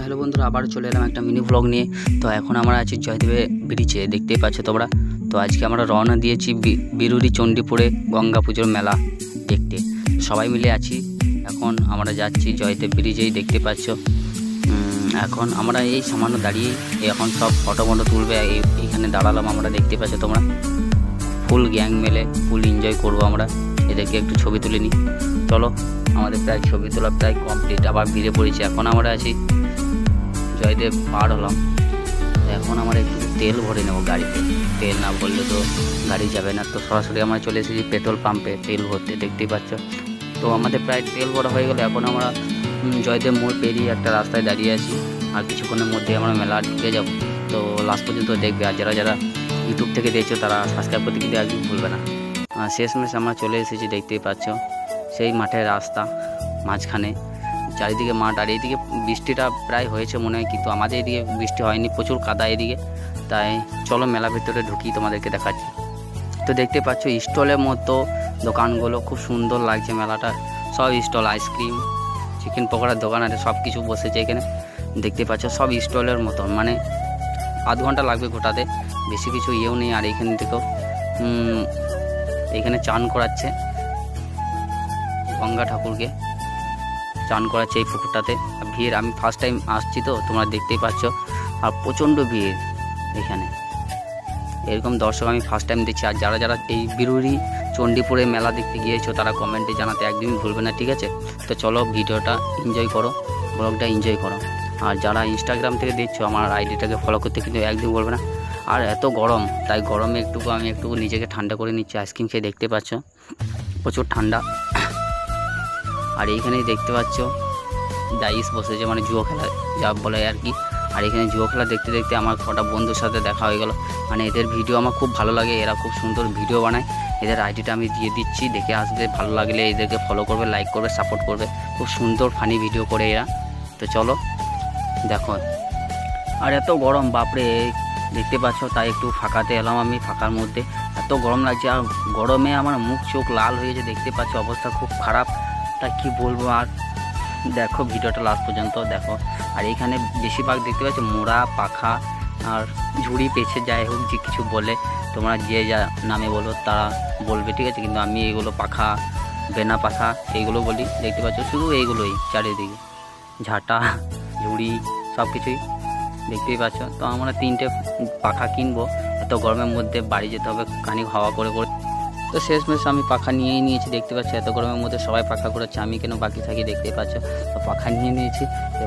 Hello বন্ধুরা, আবার চলে এলাম একটা মিনি ব্লগ নিয়ে। তো এখন আমরা আছি জয়দেবে ব্রিজে, দেখতেই পাচ্ছ তোমরা। তো আজকে আমরা রওনা দিয়েছি বিরুরি চণ্ডীপুরে গঙ্গা পুজোর মেলা দেখতে। সবাই মিলে আছি, এখন আমরা যাচ্ছি জয়দেব ব্রিজেই, দেখতে পাচ্ছ। এখন আমরা এই সামান্য দাঁড়িয়ে এখন সব ফটো তুলবে, এইখানে দাঁড়ালাম আমরা, দেখতে পাচ্ছ তোমরা। ফুল গ্যাং মেলে ফুল এনজয় করবো আমরা, এদেরকে একটু ছবি তুলে নিই। চলো, আমাদের প্রায় ছবি তোলা প্রায় কমপ্লিট, আবার ভিড়ে পড়েছি। এখন আমরা আছি জয়দেব, পার হলাম। এখন আমরা একটু তেল ভরে নেবো গাড়িতে, তেল না ভরলে তো গাড়ি যাবে না। তো সরাসরি আমরা চলে এসেছি পেট্রোল পাম্পে তেল ভরতে, দেখতেই পাচ্ছ। তো আমাদের প্রায় তেল ভরা হয়ে গেলো। এখন আমরা জয়দেব মোড় পেরিয়ে একটা রাস্তায় দাঁড়িয়ে আছি, আর কিছুক্ষণের মধ্যে আমরা মেলা ঢুকে যাব। তো লাস্ট পর্যন্ত দেখবে, আর যারা যারা ইউটিউব থেকে দেখছো তারা সাবস্ক্রাইব করতে কিন্তু একদম ভুলবে না। শেষমেশ আমরা চলে এসেছি, দেখতেই পাচ্ছ। সেই মাঠের রাস্তা মাঝখানে, চারিদিকে মাঠ, আর এইদিকে বৃষ্টিটা প্রায় হয়েছে মনে হয়, কিন্তু আমাদের এদিকে বৃষ্টি হয়নি, প্রচুর কাদা এদিকে। তাই চলো মেলা ভিতরে ঢুকি, তোমাদেরকে দেখাচ্ছি। তো দেখতে পাচ্ছ স্টলের মতো দোকানগুলো, খুব সুন্দর লাগছে মেলাটা। সব স্টল, আইসক্রিম, চিকেন পকোড়ার দোকান আছে, সব কিছু বসেছে এখানে, দেখতে পাচ্ছ। সব স্টলের মতন, মানে আধ ঘন্টা লাগবে গোটাতে, বেশি কিছু ইয়েও নেই। আর এইখান থেকেও এইখানে চান করাচ্ছে গঙ্গা ঠাকুরকে, চান করাচ্ছে এই পুকুরটাতে। ভিড়, আমি ফার্স্ট টাইম আসছি তো তোমরা দেখতেই পাচ্ছ, আর প্রচণ্ড ভিড় এখানে। এরকম দর্শক আমি ফার্স্ট টাইম দেখছি। আর যারা যারা এই বিরুরি চণ্ডীপুরে মেলা দেখতে গিয়েছো তারা কমেন্টে জানাতে একদমই ভুলবে না, ঠিক আছে? তো চলো ভিডিওটা এনজয় করো, ব্লগটা এনজয় করো। আর যারা ইনস্টাগ্রাম থেকে দেখছো আমার আইডিটাকে ফলো করতে কিন্তু একদম বলবে না। আর এত গরম, তাই গরমে আমি একটু নিজেকে ঠান্ডা করে নিচ্ছি আইসক্রিম খেয়ে, দেখতে পাচ্ছ প্রচুর ঠান্ডা। আর এইখানেই দেখতে পাচ্ছ ডাইস বসেছে, মানে জুয়ো খেলা যা বলে আর কি। আর এখানে জুয়ো খেলা দেখতে দেখতে আমার কটা বন্ধুর সাথে দেখা হয়ে গেল। মানে এদের ভিডিও আমার খুব ভালো লাগে, এরা খুব সুন্দর ভিডিও বানায়। এদের আইডিটা আমি দিয়ে দিচ্ছি, দেখে আসবে। ভালো লাগলে এদেরকে ফলো করবে, লাইক করবে, সাপোর্ট করবে। খুব সুন্দর ফানি ভিডিও করে এরা। তো চলো দেখো। আর এত গরম, বাপরে, দেখতে পাচ্ছ। তাই একটু ফাঁকাতে এলাম আমি, ফাঁকার মধ্যে। এত গরম লাগছে, আর গরমে আমার মুখ চোখ লাল হয়েছে, দেখতে পাচ্ছ। অবস্থা খুব খারাপ, তা কি বলবো। আর দেখো ভিডিওটা লাস্ট পর্যন্ত দেখো। আর এইখানে বেশিরভাগ দেখতে পাচ্ছ মোড়া, পাখা আর ঝুড়ি পেছে, যাই হোক যে কিছু বলে, তোমরা যে যা নামে বলো তারা বলবে, ঠিক আছে? কিন্তু আমি এইগুলো পাখা, বেনা পাখা এইগুলো বলি, দেখতে পাচ্ছ। শুধু এইগুলোই চারিদিকে, ঝাঁটা, ঝুড়ি, সব কিছুই দেখতেই পাচ্ছ। তো আমরা 3টে পাখা কিনবো, এত গরমের মধ্যে বাড়ি যেতে হবে খানিক হাওয়া করে করে। তো শেষমেশ আমি পাখা নিয়েই নিয়েছি, দেখতে পাচ্ছি। এত গরমের মধ্যে সবাই পাখা করেছে, আমি কেন বাকি থাকি, দেখতেই পাচ্ছ। তো পাখা নিয়ে নিয়েছি। এবার